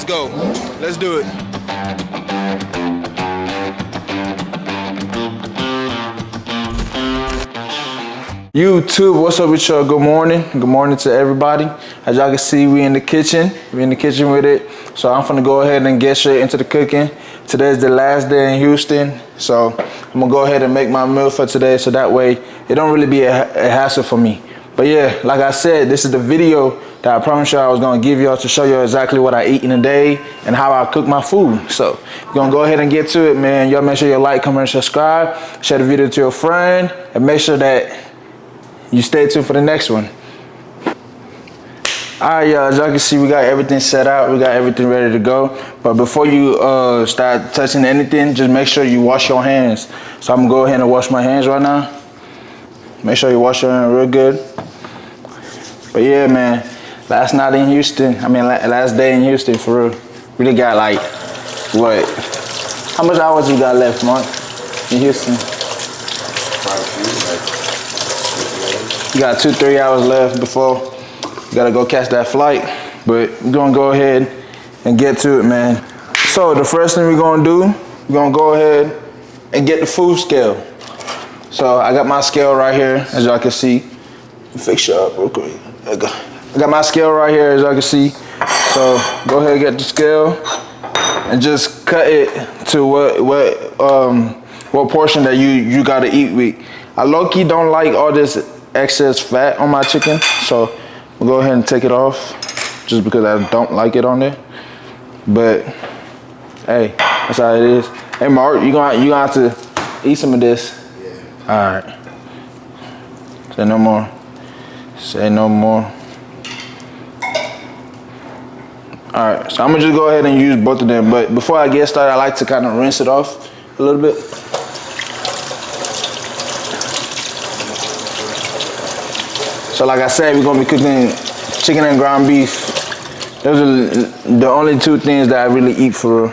let's go. Let's do it. YouTube, what's up with y'all? Good morning. Good morning to everybody. As y'all can see, we in the kitchen. We in the kitchen with it. So I'm finna go ahead and get straight into the cooking. Today's the last day in Houston. So I'm gonna go ahead and make my meal for today so that way it don't really be a hassle for me. But yeah, like I said, this is the video that I promised y'all I was gonna give y'all to show you exactly what I eat in a day and how I cook my food. So we're gonna go ahead and get to it, man. Y'all make sure you like, comment, and subscribe. Share the video to your friend and make sure that you stay tuned for the next one. Alright, y'all, as y'all can see, we got everything set out. We got everything ready to go. But before you start touching anything, just make sure you wash your hands. So I'm gonna go ahead and wash my hands right now. Make sure you wash your hands real good. But yeah, man, last night in Houston, last day in Houston, for real. Really got like, what? How much hours you got left, Mark, in Houston? You got 2-3 hours left before you gotta go catch that flight. But we're gonna go ahead and get to it, man. So the first thing we're gonna do, we're gonna go ahead and get the food scale. So I got my scale right here, as y'all can see. Fix you up real quick. There you go. I got my scale right here, as y'all can see. So go ahead and get the scale and just cut it to what portion that you gotta eat with. I low-key don't like all this excess fat on my chicken, so we'll go ahead and take it off just because I don't like it on there. But hey, that's how it is. Hey Mark, you gonna have to eat some of this. Yeah. All right. Say no more. Say no more. All right, so I'm gonna just go ahead and use both of them. But before I get started, I like to kind of rinse it off a little bit. So like I said, we're gonna be cooking chicken and ground beef. Those are the only two things that I really eat for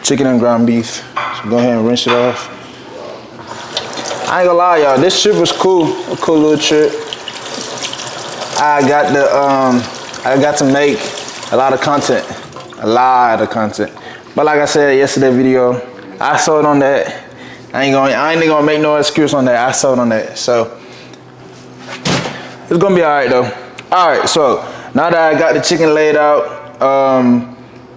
chicken and ground beef. So go ahead and rinse it off. I ain't gonna lie, y'all, this trip was cool, a cool little trip. I got to make a lot of content. But like I said yesterday video, I sold on that. I ain't gonna make no excuse on that. I sold on that. So it's gonna be all right though. All right, so now that I got the chicken laid out,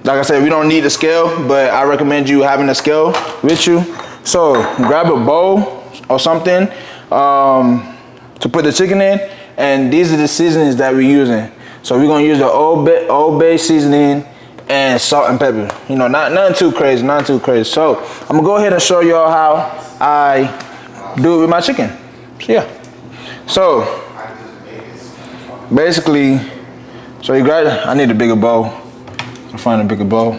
like I said, we don't need a scale, but I recommend you having a scale with you. So grab a bowl or something to put the chicken in, and these are the seasonings that we're using. So we're gonna use the Old Bay seasoning and salt and pepper. You know, nothing too crazy, So I'm gonna go ahead and show y'all how I do it with my chicken. So yeah. So basically, so you grab, I need a bigger bowl. I'll find a bigger bowl.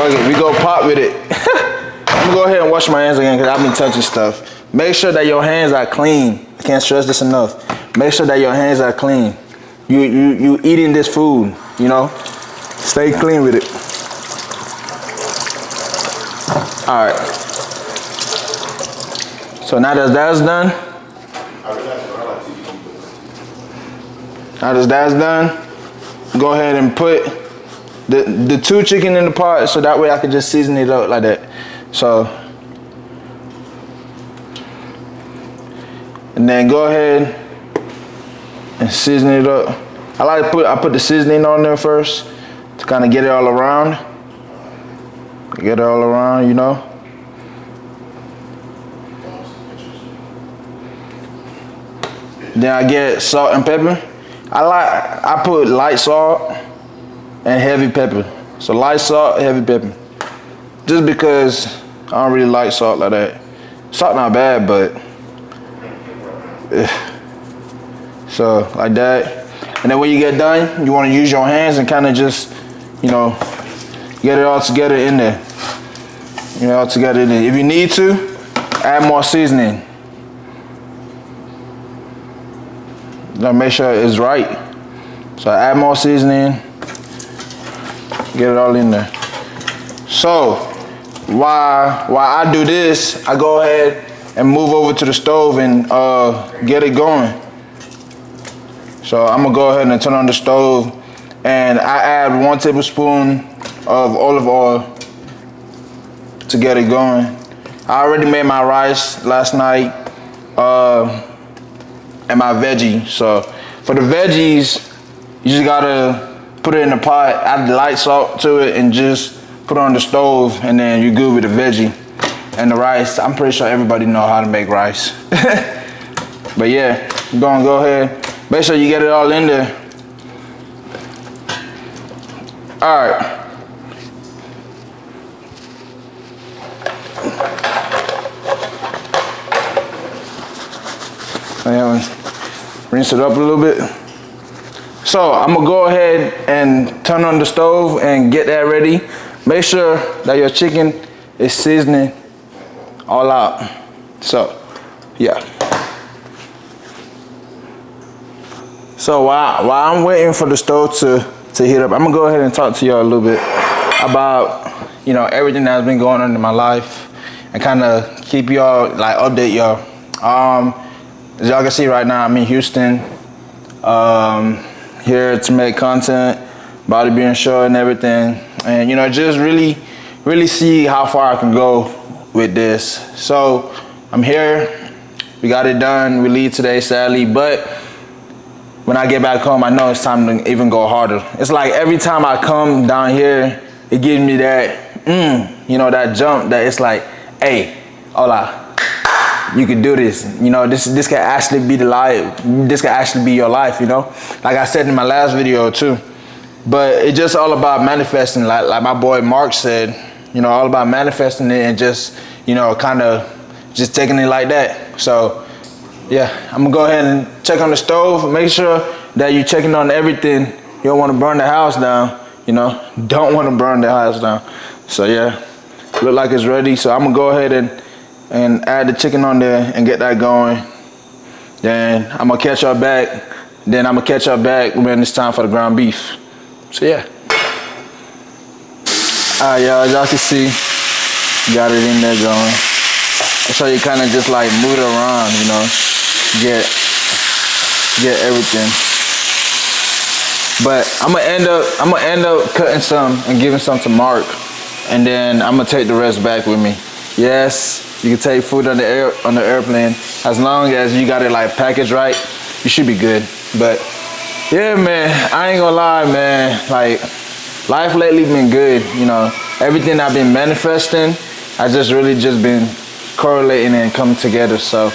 Okay, we go pop with it. I'm gonna go ahead and wash my hands again because I've been touching stuff. Make sure that your hands are clean. I can't stress this enough. Make sure that your hands are clean. You eating this food, you know? Stay clean with it. All right. So now that that's done, go ahead and put the two chicken in the pot so that way I can just season it up like that. So, and then go ahead and season it up. I put the seasoning on there first to kind of get it all around. You know. Then I get salt and pepper. I put light salt and heavy pepper. So light salt, heavy pepper. Just because I don't really like salt like that. Salt not bad, but so like that. And then when you get done, you want to use your hands and kind of just, you know, get it all together in there. If you need to, add more seasoning. Gotta make sure it's right. So add more seasoning. Get it all in there. So while I do this, I go ahead and move over to the stove and get it going. So I'm gonna go ahead and turn on the stove, and I add 1 tablespoon of olive oil to get it going. I already made my rice last night and my veggie. So for the veggies, you just gotta put it in the pot, add light salt to it, and just put it on the stove, and then you're good with the veggie. And the rice, I'm pretty sure everybody know how to make rice. But yeah, you're gonna go ahead, make sure you get it all in there. All right. Rinse it up a little bit. So I'm gonna go ahead and turn on the stove and get that ready. Make sure that your chicken is seasoning all out. So yeah. So while I'm waiting for the stove to heat up, I'm gonna go ahead and talk to y'all a little bit about, you know, everything that's been going on in my life, and kind of keep y'all, like, update y'all. As y'all can see right now, I'm in Houston, here to make content, bodybuilding show and everything. And, you know, just really see how far I can go with this. So I'm here, we got it done, we leave today sadly, but when I get back home, I know it's time to even go harder. It's like every time I come down here, it gives me that, you know, that jump that it's like, hey, hola. You can do this, you know, this can actually be the life, this can actually be your life, you know, like I said in my last video too. But it's just all about manifesting, like my boy Mark said, you know, all about manifesting it and just, you know, kind of just taking it like that. So yeah, I'm gonna go ahead and check on the stove, make sure that you're checking on everything. You don't want to burn the house down, you know, don't want to burn the house down. So yeah, look like it's ready. So I'm gonna go ahead and add the chicken on there and get that going. Then I'm gonna catch up back. Then I'm gonna catch up back when it's time for the ground beef. So yeah. All right, y'all, as y'all can see, got it in there going. So you kind of just like move it around, you know, get everything. But I'm gonna end up cutting some and giving some to Mark, and then I'm gonna take the rest back with me. Yes, you can take food on the airplane as long as you got it like packaged right. You should be good. But yeah, man, I ain't gonna lie, man. Like, life lately been good. You know, everything I've been manifesting, I just really been correlating and coming together. So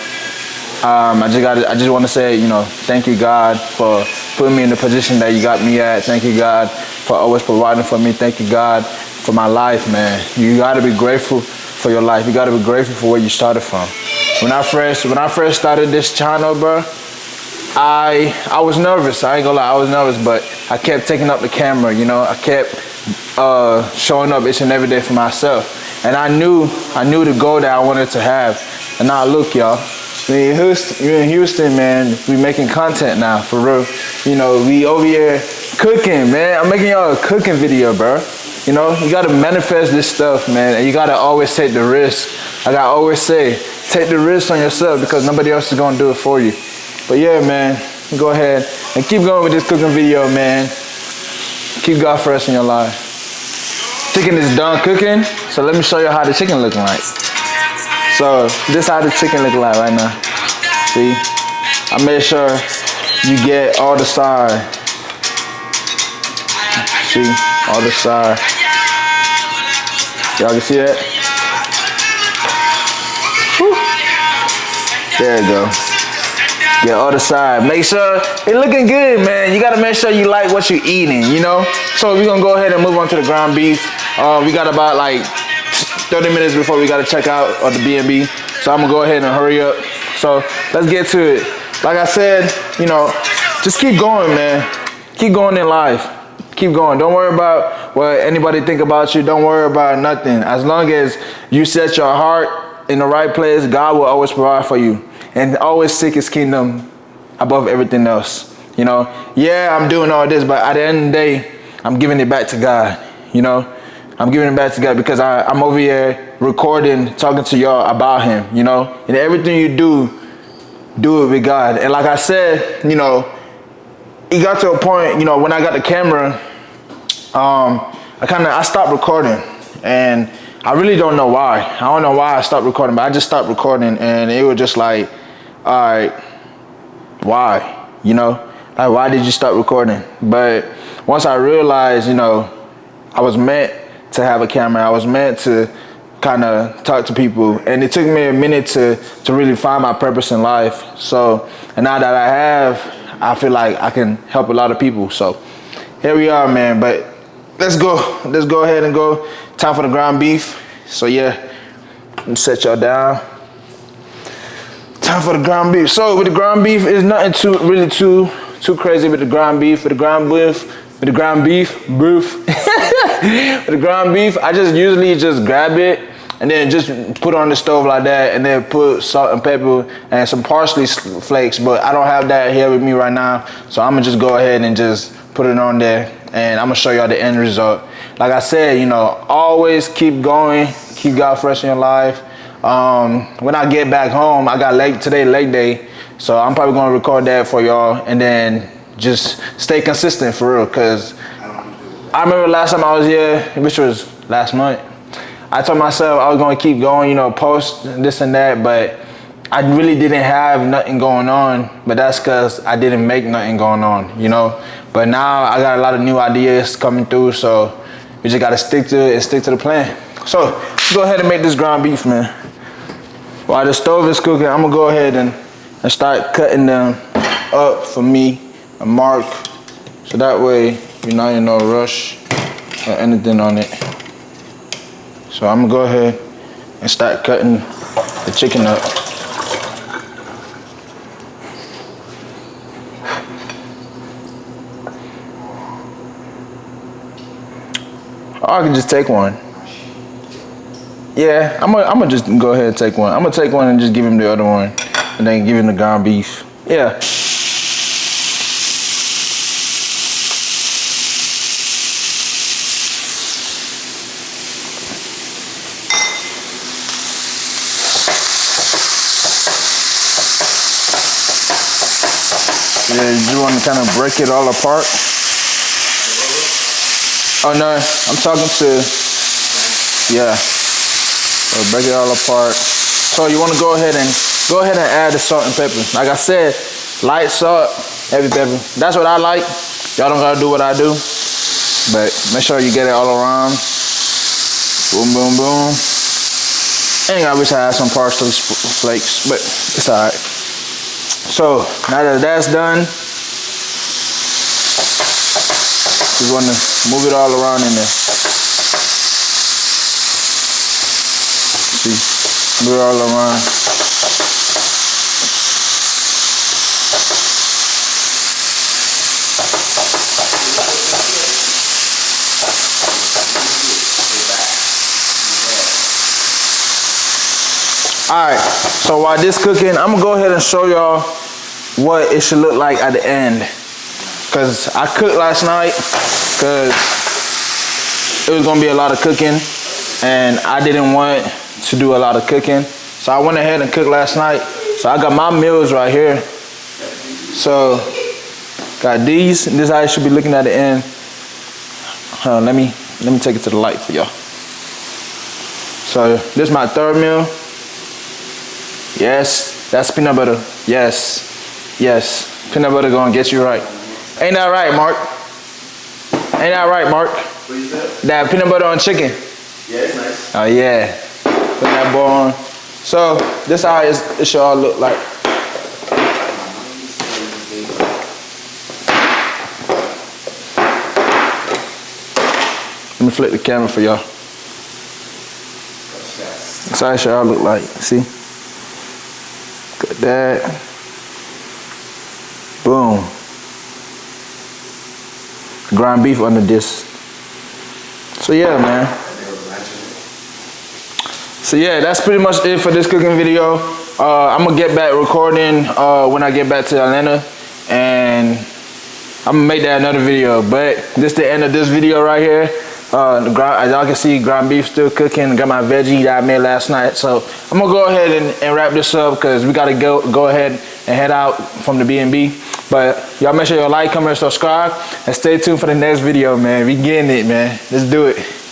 I just want to say, you know, thank you, God, for putting me in the position that you got me at. Thank you, God, for always providing for me. Thank you, God, for my life, man. You gotta be grateful for your life. You gotta be grateful for where you started from. When I first started this channel, bro, I was nervous. I ain't gonna lie, I was nervous, but I kept taking up the camera, you know. I kept showing up each and every day for myself, and I knew the goal that I wanted to have. And now look, y'all, we in Houston, man. We making content now, for real. You know, we over here cooking, man. I'm making y'all a cooking video, bro. You know, you gotta manifest this stuff, man, and you gotta always take the risk. Like I always say, take the risk on yourself because nobody else is gonna do it for you. But yeah, man, go ahead and keep going with this cooking video, man. Keep God first in your life. Chicken is done cooking, so let me show you how the chicken looking like. So this is how the chicken looking like right now. See, I made sure you get all the side. See, all the side. Y'all can see that? Whew. There you go. Get all the side. Make sure it looking good, man. You gotta make sure you like what you're eating, you know? So we're gonna go ahead and move on to the ground beef. We got about like 30 minutes before we gotta check out of the B&B. So I'm gonna go ahead and hurry up. So let's get to it. Like I said, you know, just keep going, man. Keep going in life. Keep going. Don't worry about what anybody think about you. Don't worry about nothing. As long as you set your heart in the right place, God will always provide for you. And always seek his kingdom above everything else. You know, yeah, I'm doing all this, but at the end of the day, I'm giving it back to God. You know, I'm giving it back to God because I'm over here recording, talking to y'all about him, you know? And everything you do it with God. And like I said, you know, it got to a point, you know, when I got the camera, I stopped recording, and I really don't know why. I don't know why I stopped recording, but I just stopped recording, and it was just like, all right, why? You know, like, why did you stop recording? But once I realized, you know, I was meant to have a camera. I was meant to kind of talk to people, and it took me a minute to really find my purpose in life. So, and now that I have, I feel like I can help a lot of people. So here we are, man. But let's go ahead and go. Time for the ground beef. So yeah, let me set y'all down. Time for the ground beef. So with the ground beef, it's nothing too crazy with the ground beef. With the ground beef, with the ground beef, I just usually just grab it and then just put it on the stove like that, and then put salt and pepper and some parsley flakes. But I don't have that here with me right now, so I'm gonna just go ahead and just put it on there, and I'm gonna show y'all the end result. Like I said, you know, always keep going, keep God first in your life. When I get back home, I got leg day, so I'm probably gonna record that for y'all, and then just stay consistent for real. Cause I remember last time I was here, which was last month, I told myself I was gonna keep going, you know, post this and that, but I really didn't have nothing going on. But that's cause I didn't make nothing going on, you know. But now I got a lot of new ideas coming through, so we just gotta stick to it and stick to the plan. So let's go ahead and make this ground beef, man. While the stove is cooking, I'm gonna go ahead and start cutting them up for me, a mark, so that way you're not in no rush or anything on it. So I'm gonna go ahead and start cutting the chicken up. Or I can just take one. Yeah, I'm gonna just go ahead and take one. I'm gonna take one and just give him the other one, and then give him the ground beef. Yeah. Yeah, you just want to kind of break it all apart. Oh no, I'm talking to, yeah. So break it all apart. So you want to go ahead and add the salt and pepper. Like I said, light salt, heavy pepper. That's what I like. Y'all don't gotta do what I do, but make sure you get it all around. Boom, boom, boom. And I wish I had some parsley flakes, but it's all right. So now that that's done, just want to move it all around in there. See, move it all around. All right, so while this cooking, I'm gonna go ahead and show y'all what it should look like at the end. Cause I cooked last night, cause it was gonna be a lot of cooking, and I didn't want to do a lot of cooking. So I went ahead and cooked last night. So I got my meals right here. So got these, and this is how it should be looking at the end. Let me take it to the light for y'all. So this is my third meal. Yes, that's peanut butter. Yes, yes, peanut butter gonna get you right. Ain't that right, Mark? Ain't that right, Mark? What you said? That peanut butter on chicken. Yeah, it's nice. Oh yeah, put that bowl on. So this how it should all look like. Let me flip the camera for y'all. That's how it should all look like. See? Got that. Boom. Ground beef under this. So yeah, man. So yeah, that's pretty much it for this cooking video. I'm gonna get back recording when I get back to Atlanta, and I'm gonna make that another video. But this is the end of this video right here. As y'all can see, ground beef still cooking. Got my veggie that I made last night. So I'm gonna go ahead and wrap this up because we gotta go ahead and head out from the B&B. But y'all make sure you like, comment, and subscribe, and stay tuned for the next video, man. We getting it, man. Let's do it.